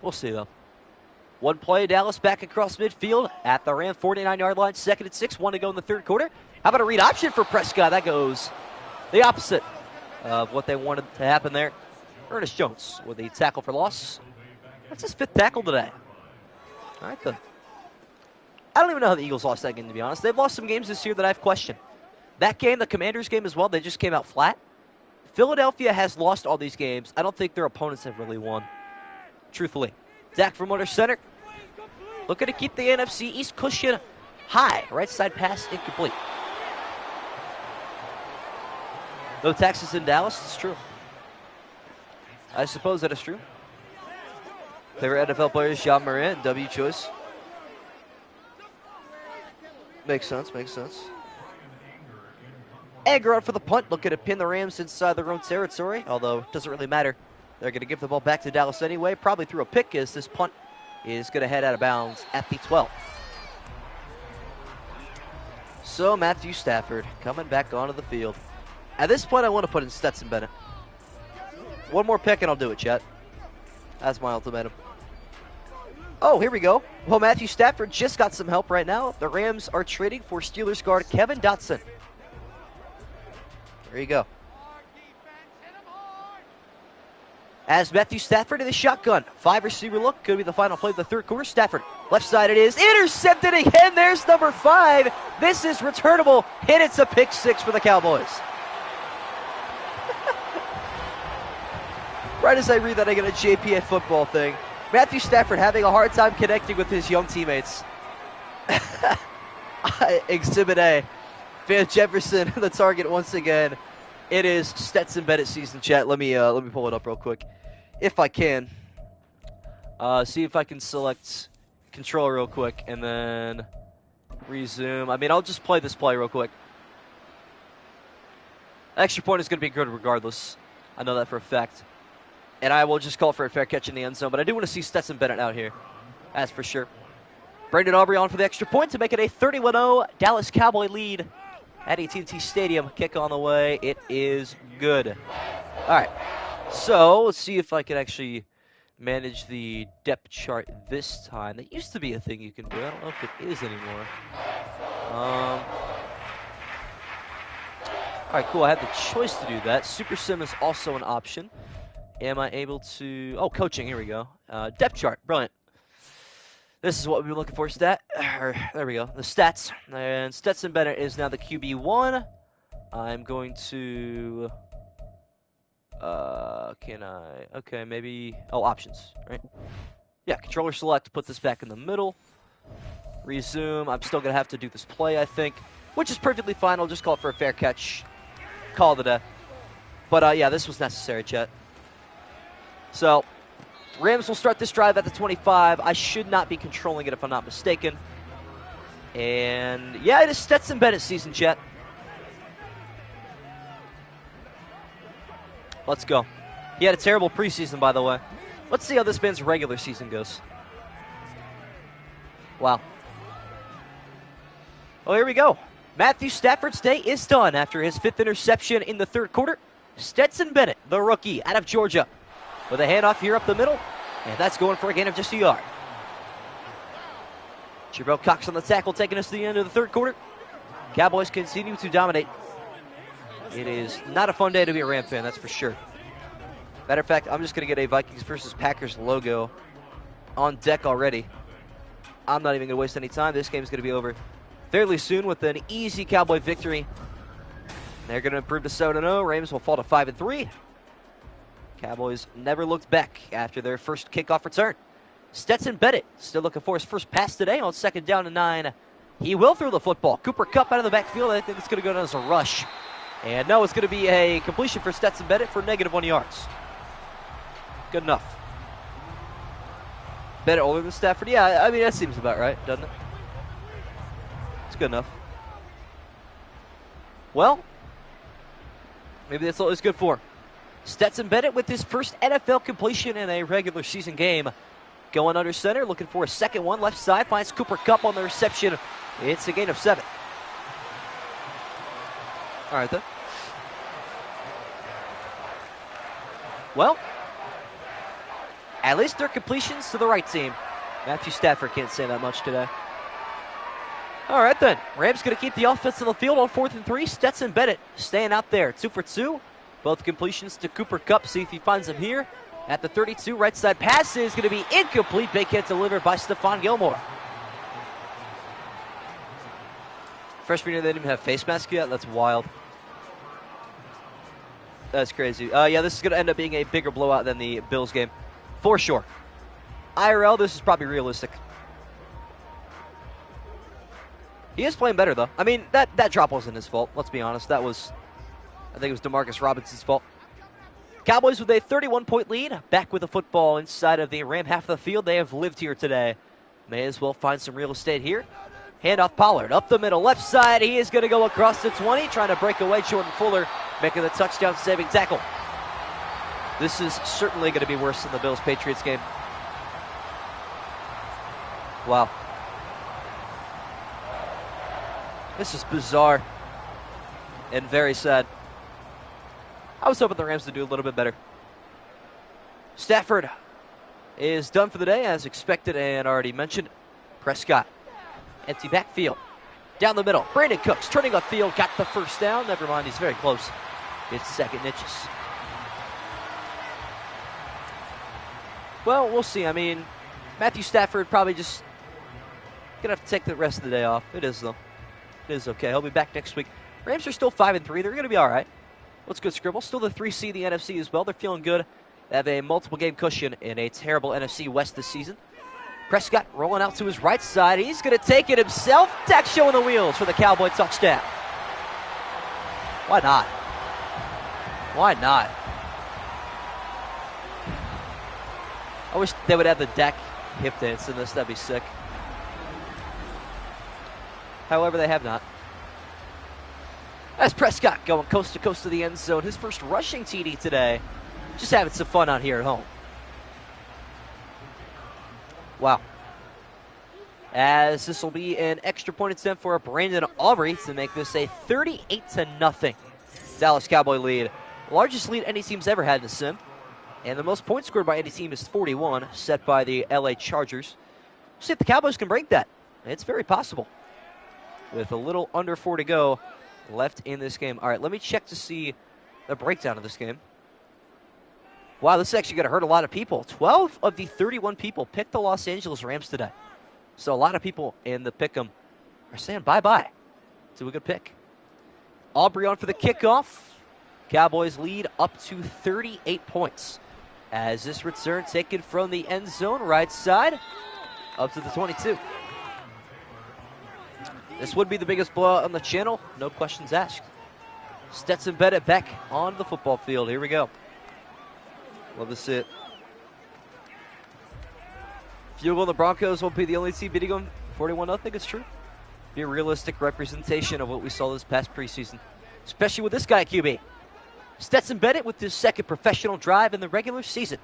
We'll see, though. One play, Dallas back across midfield at the Ram 49-yard line. 2nd and 6, 1 to go in the third quarter. How about a read option for Prescott? That goes the opposite of what they wanted to happen there. Ernest Jones with a tackle for loss. That's his 5th tackle today. All right, then. I don't even know how the Eagles lost that game, to be honest. They've lost some games this year that I've questioned. That game, the Commanders game as well, they just came out flat. Philadelphia has lost all these games. I don't think their opponents have really won, truthfully. Dak from under center. Looking to keep the NFC East cushion high. Right side pass incomplete. No taxes in Dallas. It's true. I suppose that is true. Favorite NFL players, John Morant, W choice. Makes sense, makes sense. Edgar out for the punt, looking to pin the Rams inside their own territory, although it doesn't really matter. They're going to give the ball back to Dallas anyway, probably through a pick, as this punt is going to head out of bounds at the 12. So Matthew Stafford coming back onto the field. At this point, I want to put in Stetson Bennett. One more pick and I'll do it, chat. That's my ultimatum. Oh, here we go. Well, Matthew Stafford just got some help right now. The Rams are trading for Steelers guard Kevin Dotson. There you go. As Matthew Stafford in the shotgun. 5 receiver look. Could be the final play of the third quarter. Stafford, left side it is. Intercepted again. There's number 5. This is returnable. And it's a pick 6 for the Cowboys. Right as I read that, I get a JPA football thing. Matthew Stafford having a hard time connecting with his young teammates. Exhibit A. Van Jefferson, the target once again. It is Stetson Bennett season, chat. Let me pull it up real quick, if I can. See if I can select control real quick and then resume. I mean, I'll just play this play real quick. Extra point is going to be good regardless. I know that for a fact. And I will just call for a fair catch in the end zone. But I do want to see Stetson Bennett out here. That's for sure. Brandon Aubrey on for the extra point to make it a 31-0 Dallas Cowboy lead at AT&T Stadium. Kick on the way. It is good. All right. So let's see if I can actually manage the depth chart this time. That used to be a thing you can do. I don't know if it is anymore. All right, cool. I had the choice to do that. Super Sim is also an option. Am I able to... Oh, coaching. Here we go. Depth chart. Brilliant. This is what we've been looking for. There we go. The stats. And Stetson Bennett is now the QB1. I'm going to Can I? Okay, maybe. Oh, options, right? Yeah, controller select, put this back in the middle. Resume. I'm still going to have to do this play, I think, which is perfectly fine. I'll just call it for a fair catch. Call it a day. But, yeah, this was necessary, Chet. So, Rams will start this drive at the 25. I should not be controlling it if I'm not mistaken. And, yeah, it is Stetson Bennett season, Chet. Let's go. He had a terrible preseason, by the way. Let's see how this man's regular season goes. Wow. Well, here we go. Matthew Stafford's day is done after his 5th interception in the 3rd quarter. Stetson Bennett, the rookie out of Georgia, with a handoff here up the middle, and that's going for a gain of just a yard. Jabril Cox on the tackle, taking us to the end of the 3rd quarter. Cowboys continue to dominate. It is not a fun day to be a Ram fan, that's for sure. Matter of fact, I'm just going to get a Vikings versus Packers logo on deck already. I'm not even going to waste any time. This game's going to be over fairly soon with an easy Cowboy victory. They're going to improve to 7-0. Rams will fall to 5-3. Cowboys never looked back after their first kickoff return. Stetson Bennett still looking for his first pass today on 2nd down and 9. He will throw the football. Cooper Kupp out of the backfield. I think it's going to go down as a rush. And no, it's going to be a completion for Stetson Bennett for -1 yards. Good enough. Bennett older than Stafford? Yeah, I mean, that seems about right, doesn't it? It's good enough. Well, maybe that's all it's good for. Stetson Bennett with his first NFL completion in a regular season game. Going under center, looking for a second one. Left side, finds Cooper Kupp on the reception. It's a gain of 7. All right, then. Well, at least they're completions to the right team. Matthew Stafford can't say that much today. All right, then. Rams going to keep the offense on the field on 4th and 3. Stetson Bennett staying out there. 2 for 2. Both completions to Cooper Kupp. See if he finds him here. At the 32, right side pass is going to be incomplete. Big hit delivered by Stephon Gilmore. Freshman year, they didn't even have face mask yet? That's wild. That's crazy. Yeah, this is going to end up being a bigger blowout than the Bills game. For sure. IRL, this is probably realistic. He is playing better, though. I mean, that drop wasn't his fault. Let's be honest. That was, I think it was DeMarcus Robinson's fault. Cowboys with a 31-point lead. Back with the football inside of the Ram half of the field. They have lived here today. May as well find some real estate here. Handoff Pollard up the middle, left side. He is going to go across the 20, trying to break away. Jordan Fuller making the touchdown-saving tackle. This is certainly going to be worse than the Bills-Patriots game. Wow. This is bizarre and very sad. I was hoping the Rams would do a little bit better. Stafford is done for the day, as expected and already mentioned. Prescott, empty backfield. Down the middle, Brandon Cooks turning upfield, got the first down. Never mind, he's very close. It's 2nd inches. Well, we'll see. I mean, Matthew Stafford probably just going to have to take the rest of the day off. It is, though. It is okay. He'll be back next week. Rams are still 5-3. They're going to be all right. What's good, Scribble? Still the 3 seed in the NFC as well. They're feeling good. They have a multiple-game cushion in a terrible NFC West this season. Prescott rolling out to his right side. He's going to take it himself. Dak showing the wheels for the Cowboy touchdown. Why not? Why not? I wish they would have the Dak hip dance in this. That'd be sick. However, they have not. That's Prescott going coast to coast to the end zone. His first rushing TD today. Just having some fun out here at home. Wow. As this will be an extra point attempt for Brandon Aubrey to make this a 38-0 Dallas Cowboy lead. Largest lead any team's ever had in the sim. And the most points scored by any team is 41, set by the LA Chargers. See if the Cowboys can break that. It's very possible. With a little under 4 to go left in this game. All right, let me check to see the breakdown of this game. Wow, this is actually going to hurt a lot of people. 12 of the 31 people picked the Los Angeles Rams today. So a lot of people in the pick'em are saying bye-bye to a good pick. Aubrey on for the kickoff. Cowboys lead up to 38 points. As this return taken from the end zone, right side, up to the 22. This would be the biggest blowout on the channel, no questions asked. Stetson Bennett back on the football field. Here we go. Love to see it. Field goal, the Broncos won't be the only team beating them 41-0. It's true. Be a realistic representation of what we saw this past preseason, especially with this guy at QB. Stetson Bennett with his second professional drive in the regular season.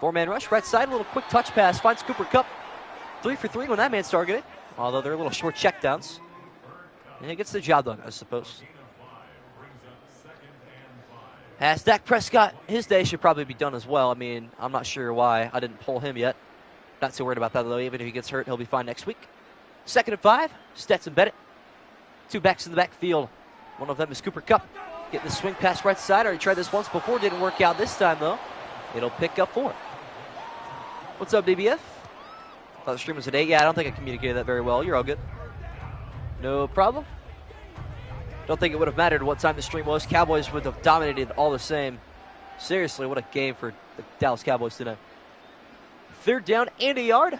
Four-man rush, right side, a little quick touch pass, finds Cooper Kupp. 3 for 3 when that man's targeted, although they're a little short checkdowns. And he gets the job done, I suppose. As Dak Prescott, his day should probably be done as well. I mean, I'm not sure why I didn't pull him yet. Not too worried about that, though. Even if he gets hurt, he'll be fine next week. 2nd and 5, Stetson Bennett. 2 backs in the backfield. One of them is Cooper Kupp. Getting the swing pass right side. Already tried this once before. Didn't work out this time, though. It'll pick up 4. What's up, DBF? Thought the stream was at 8. Yeah, I don't think I communicated that very well. You're all good. No problem. Don't think it would have mattered what time the stream was. Cowboys would have dominated all the same. Seriously, what a game for the Dallas Cowboys today. 3rd down and a yard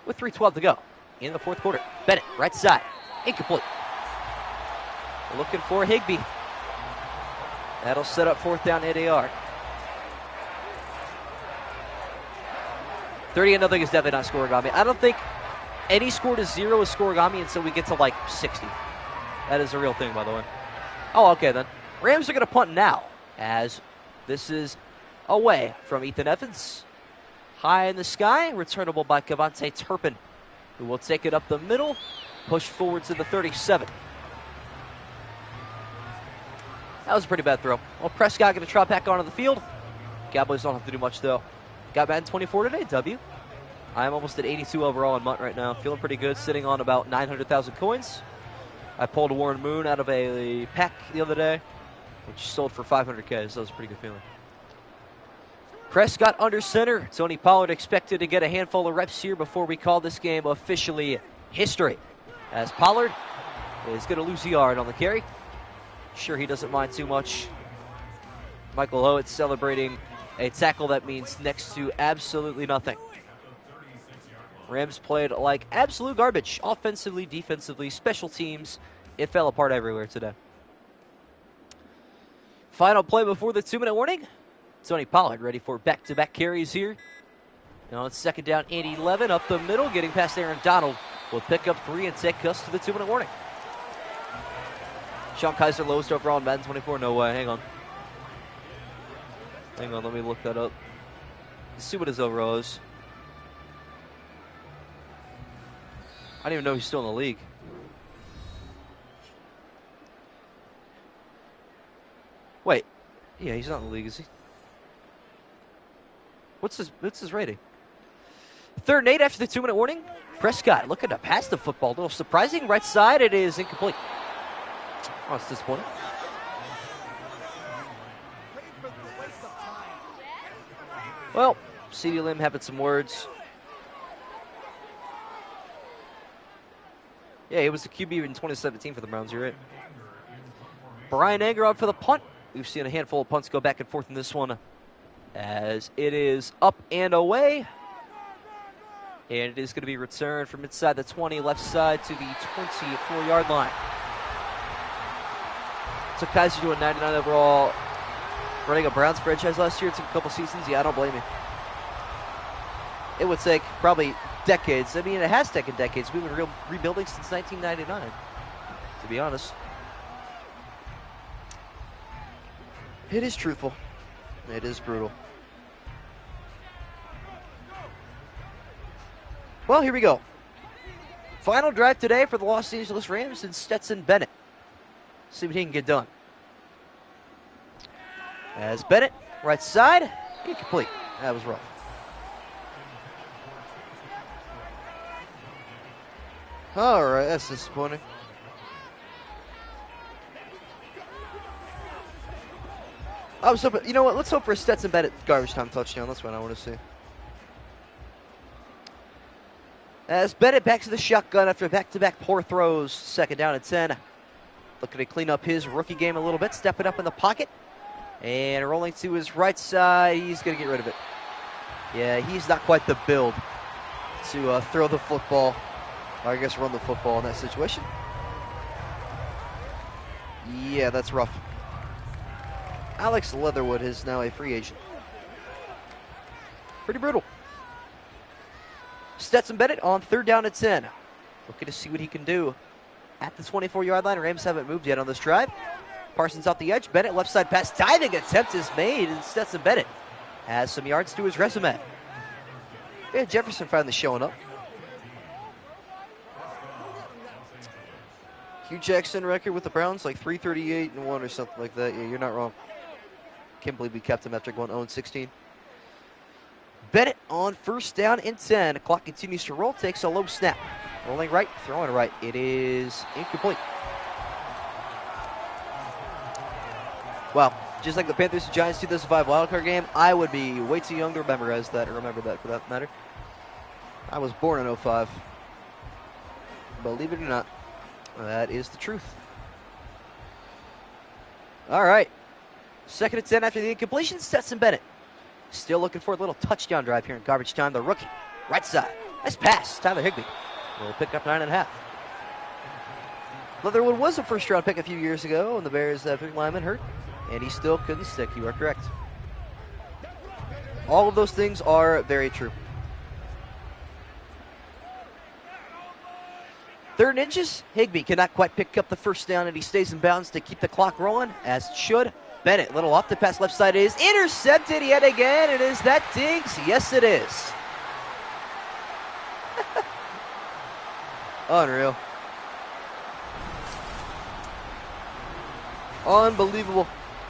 with 3:12 to go in the 4th quarter. Bennett, right side. Incomplete. Looking for Higbee. That'll set up 4th down and a yard. 30-0 is definitely not scoregami. I don't think any score to 0 is scoregami until we get to like 60. That is a real thing, by the way. Oh, okay then. Rams are going to punt now, as this is away from Ethan Evans. High in the sky, returnable by Kevontae Turpin, who will take it up the middle, push forward to the 37. That was a pretty bad throw. Well, Prescott going to trot back onto the field. Cowboys don't have to do much, though. Got Madden 24 today, W. I'm almost at 82 overall on MUT right now. Feeling pretty good, sitting on about 900,000 coins. I pulled a Warren Moon out of a pack the other day, which sold for 500K, so that was a pretty good feeling. Prescott under center. Tony Pollard expected to get a handful of reps here before we call this game officially history, as Pollard is going to lose the yard on the carry. Sure, he doesn't mind too much. Michael Howitt celebrating a tackle that means next to absolutely nothing. Rams played like absolute garbage, offensively, defensively, special teams. It fell apart everywhere today. Final play before the 2-minute warning. Tony Pollard ready for back-to-back carries here. Now it's 2nd down and 11 up the middle, getting past Aaron Donald. Will pick up 3 and take us to the 2-minute warning. Sean Kaiser lowest overall in Madden 24. No way. Hang on. Let me look that up. Let's see what his overall is. I don't even know he's still in the league. Wait. Yeah, he's not in the league, is he? What's his rating? 3rd and 8 after the 2-minute warning. Prescott looking to pass the football. A little surprising. Right side, it is incomplete. Oh, it's disappointing. Well, CeeDee Lamb having some words. Yeah, he was the QB in 2017 for the Browns, you're right. Brian Anger out for the punt. We've seen a handful of punts go back and forth in this one, as it is up and away. And it is going to be returned from inside the 20, left side to the 24-yard line. Took Kaiser to a 99 overall, running a Browns franchise last year. It took a couple seasons. Yeah, I don't blame you. It would take probably decades. I mean, it has taken decades. We've been rebuilding since 1999, to be honest. It is truthful. It is brutal. Well, here we go. Final drive today for the Los Angeles Rams and Stetson Bennett. See what he can get done. As Bennett, right side, incomplete. That was rough. All right, that's disappointing. I was hoping, you know what? Let's hope for a Stetson Bennett garbage time touchdown. That's what I want to see. As Bennett back to the shotgun after back-to-back poor throws. 2nd down and 10. looking to clean up his rookie game a little bit, stepping up in the pocket. And rolling to his right side, he's going to get rid of it. Yeah, he's not quite the build to throw the football, or I guess run the football in that situation. Yeah, that's rough. Alex Leatherwood is now a free agent. Pretty brutal. Stetson Bennett on 3rd down and 10. Looking to see what he can do at the 24-yard line. Rams haven't moved yet on this drive. Parsons off the edge. Bennett left side pass. Diving attempt is made, and Stetson Bennett has some yards to his resume. Yeah, Jefferson finally showing up. Hugh Jackson record with the Browns, like 338-1 or something like that. Yeah, you're not wrong. Can't believe we kept him after going 0-16. Bennett on 1st down and 10. The clock continues to roll. Takes a low snap. Rolling right, throwing right. It is incomplete. Wow. Just like the Panthers and Giants 2005 wildcard game, I would be way too young to memorize that or remember that for that matter. I was born in 05. Believe it or not, that is the truth. All right. 2nd and 10 after the incompletion. Stetson Bennett still looking for a little touchdown drive here in garbage time. The rookie, right side. Nice pass. Tyler Higbee will pick up 9.5. Leatherwood was a 1st-round pick a few years ago, and the Bears' big lineman hurt, and he still couldn't stick. You are correct. All of those things are very true. 3rd and inches. Higbee cannot quite pick up the 1st down, and he stays in bounds to keep the clock rolling, as it should. Bennett, little off the pass left side, is intercepted yet again. And is that Diggs? Yes, it is. Unreal. Unbelievable.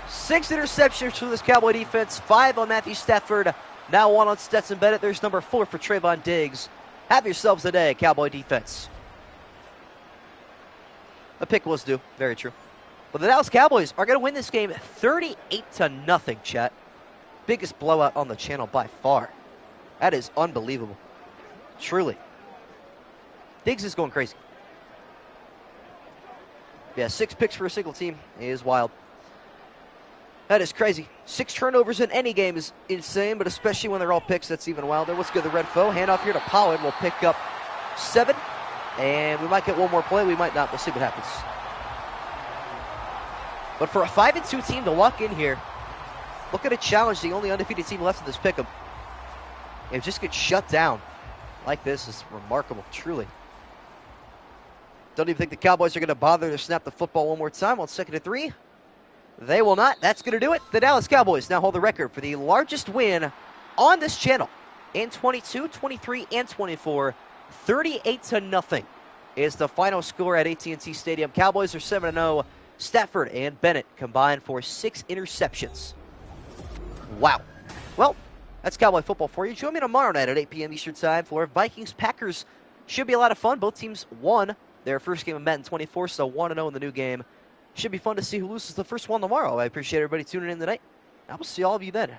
6 interceptions for this Cowboy defense. 5 on Matthew Stafford. Now 1 on Stetson Bennett. There's number 4 for Trayvon Diggs. Have yourselves a day, Cowboy defense. A pick was due. Very true. But the Dallas Cowboys are going to win this game 38-0, chat. Biggest blowout on the channel by far. That is unbelievable. Truly. Diggs is going crazy. Yeah, 6 picks for a single team is wild. That is crazy. 6 turnovers in any game is insane, but especially when they're all picks, that's even wilder. Let's go to the red foe. Handoff here to Pollard. We'll pick up 7. And we might get one more play. We might not. We'll see what happens. But for a 5-2 team to walk in here, look at a challenge, the only undefeated team left in this pick'em. It just gets shut down like this is remarkable, truly. Don't even think the Cowboys are going to bother to snap the football one more time on 2nd and 3. They will not. That's going to do it. The Dallas Cowboys now hold the record for the largest win on this channel in 22, 23, and 24. 38-0 is the final score at AT&T Stadium. Cowboys are 7-0. Stafford and Bennett combined for 6 interceptions. Wow. Well, that's Cowboy football for you. Join me tomorrow night at 8 p.m. Eastern Time for Vikings-Packers. Should be a lot of fun. Both teams won their first game of Madden 24, so 1-0 in the new game. Should be fun to see who loses the first one tomorrow. I appreciate everybody tuning in tonight. I will see all of you then.